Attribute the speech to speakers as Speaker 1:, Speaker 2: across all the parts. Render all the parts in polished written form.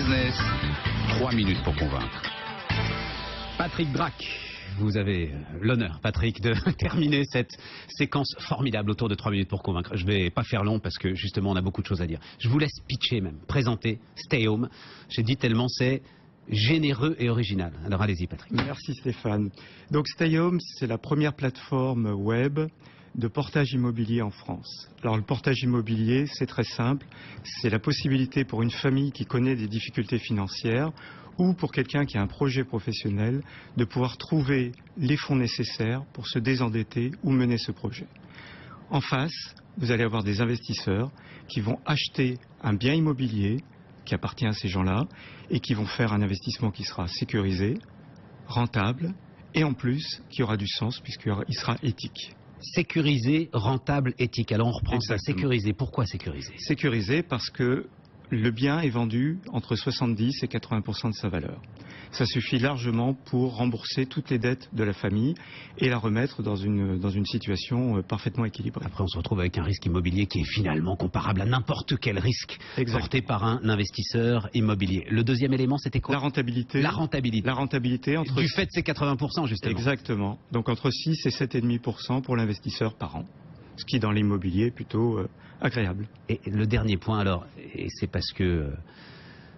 Speaker 1: Business, 3 minutes pour convaincre.
Speaker 2: Patrick Drac, vous avez l'honneur, Patrick, de terminer cette séquence formidable autour de 3 minutes pour convaincre. Je ne vais pas faire long parce que justement on a beaucoup de choses à dire. Je vous laisse pitcher même, présenter Stay Home. J'ai dit tellement c'est généreux et original. Alors allez-y Patrick.
Speaker 3: Merci Stéphane. Donc Stay Home, c'est la première plateforme web de portage immobilier en France. Alors le portage immobilier, c'est très simple. C'est la possibilité pour une famille qui connaît des difficultés financières ou pour quelqu'un qui a un projet professionnel de pouvoir trouver les fonds nécessaires pour se désendetter ou mener ce projet. En face, vous allez avoir des investisseurs qui vont acheter un bien immobilier qui appartient à ces gens-là et qui vont faire un investissement qui sera sécurisé, rentable et en plus qui aura du sens puisqu'il sera éthique.
Speaker 2: Sécurisé, rentable, éthique. Alors on reprend ça. Sécurisé. Pourquoi sécurisé?
Speaker 3: Sécurisé parce que le bien est vendu entre 70 et 80% de sa valeur. Ça suffit largement pour rembourser toutes les dettes de la famille et la remettre dans une situation parfaitement équilibrée.
Speaker 2: Après, on se retrouve avec un risque immobilier qui est finalement comparable à n'importe quel risque porté par un investisseur immobilier. Le deuxième élément, c'était quoi?
Speaker 3: La rentabilité.
Speaker 2: La rentabilité.
Speaker 3: La rentabilité entre...
Speaker 2: Du fait de ces 80%, justement.
Speaker 3: Exactement. Donc entre 6 et 7,5% pour l'investisseur par an. Ce qui, dans l'immobilier, est plutôt agréable.
Speaker 2: Et le dernier point, alors, et c'est parce que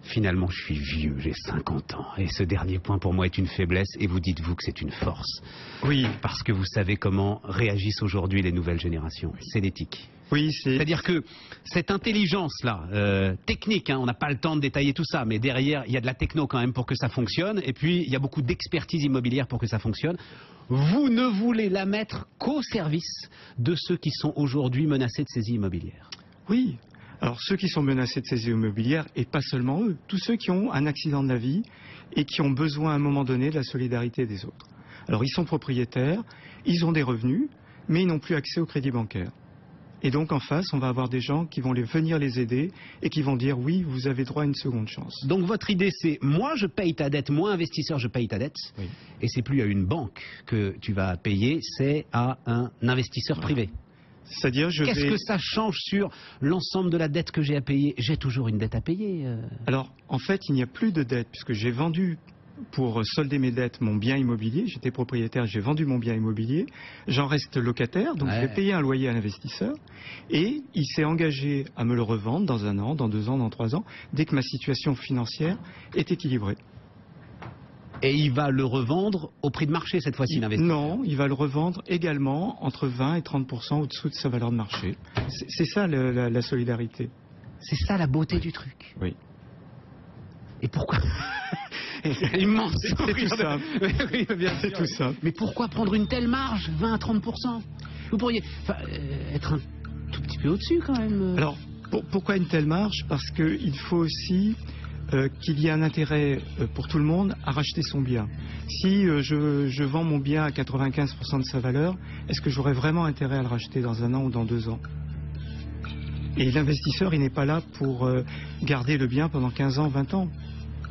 Speaker 2: finalement je suis vieux, j'ai 50 ans, et ce dernier point pour moi est une faiblesse, et vous dites-vous que c'est une force.
Speaker 3: Oui.
Speaker 2: Parce que vous savez comment réagissent aujourd'hui les nouvelles générations. C'est l'éthique.
Speaker 3: Oui,
Speaker 2: c'est-à-dire que cette intelligence-là, technique, on n'a pas le temps de détailler tout ça, mais derrière, il y a de la techno quand même pour que ça fonctionne, et puis il y a beaucoup d'expertise immobilière pour que ça fonctionne. Vous ne voulez la mettre qu'au service de ceux qui sont aujourd'hui menacés de saisie immobilière.
Speaker 3: Oui. Alors ceux qui sont menacés de saisie immobilière, et pas seulement eux, tous ceux qui ont un accident de la vie et qui ont besoin à un moment donné de la solidarité des autres. Alors ils sont propriétaires, ils ont des revenus, mais ils n'ont plus accès au crédit bancaire. Et donc en face, on va avoir des gens qui vont venir les aider et qui vont dire oui, vous avez droit à une seconde chance.
Speaker 2: Donc votre idée c'est, moi je paye ta dette, moi investisseur je paye ta dette, oui. Et c'est plus à une banque que tu vas payer, c'est à un investisseur privé.
Speaker 3: C'est-à-dire
Speaker 2: Qu'est-ce que ça change sur l'ensemble de la dette que j'ai à payer? J'ai toujours une dette à payer.
Speaker 3: Alors en fait il n'y a plus de dette puisque j'ai vendu pour solder mes dettes mon bien immobilier, j'étais propriétaire, j'ai vendu mon bien immobilier, j'en reste locataire, donc je vais payer un loyer à l'investisseur et il s'est engagé à me le revendre dans 1 an, dans 2 ans, dans 3 ans, dès que ma situation financière est équilibrée.
Speaker 2: Et il va le revendre au prix de marché cette fois-ci, l'investisseur?
Speaker 3: Non, il va le revendre également entre 20 et 30% au-dessous de sa valeur de marché. C'est ça la solidarité.
Speaker 2: C'est ça la beauté du truc.
Speaker 3: Oui.
Speaker 2: Et pourquoi immense.
Speaker 3: C'est tout simple.
Speaker 2: Oui, bien
Speaker 3: c'est tout simple.
Speaker 2: Mais pourquoi prendre une telle marge, 20 à 30%? Vous pourriez être un tout petit peu au-dessus quand même.
Speaker 3: Alors, pourquoi une telle marge? Parce qu'il faut aussi qu'il y ait un intérêt pour tout le monde à racheter son bien. Si je vends mon bien à 95% de sa valeur, est-ce que j'aurais vraiment intérêt à le racheter dans 1 an ou dans 2 ans? Et l'investisseur, il n'est pas là pour garder le bien pendant 15 ans, 20 ans.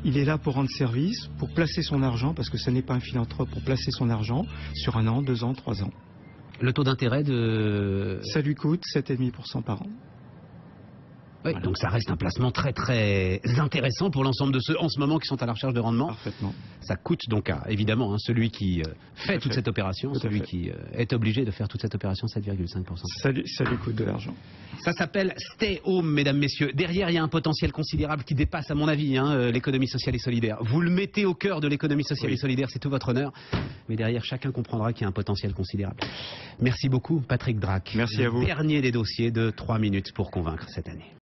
Speaker 3: Il est là pour rendre service, pour placer son argent, parce que ce n'est pas un philanthrope, pour placer son argent sur 1 an, 2 ans, 3 ans.
Speaker 2: Le taux d'intérêt de...
Speaker 3: Ça lui coûte 7,5% par an.
Speaker 2: Oui, voilà. Donc ça reste un placement très très intéressant pour l'ensemble de ceux en ce moment qui sont à la recherche de rendement.
Speaker 3: Parfaitement.
Speaker 2: Ça coûte donc évidemment celui qui fait toute cette opération, celui qui est obligé de faire toute cette opération, 7,5%.
Speaker 3: Ça lui coûte de l'argent.
Speaker 2: Ça s'appelle Stay Home, mesdames, messieurs. Derrière, il y a un potentiel considérable qui dépasse, à mon avis, l'économie sociale et solidaire. Vous le mettez au cœur de l'économie sociale et solidaire, c'est tout votre honneur. Mais derrière, chacun comprendra qu'il y a un potentiel considérable. Merci beaucoup, Patrick Drac.
Speaker 3: Merci à vous.
Speaker 2: Dernier des dossiers de 3 minutes pour convaincre cette année.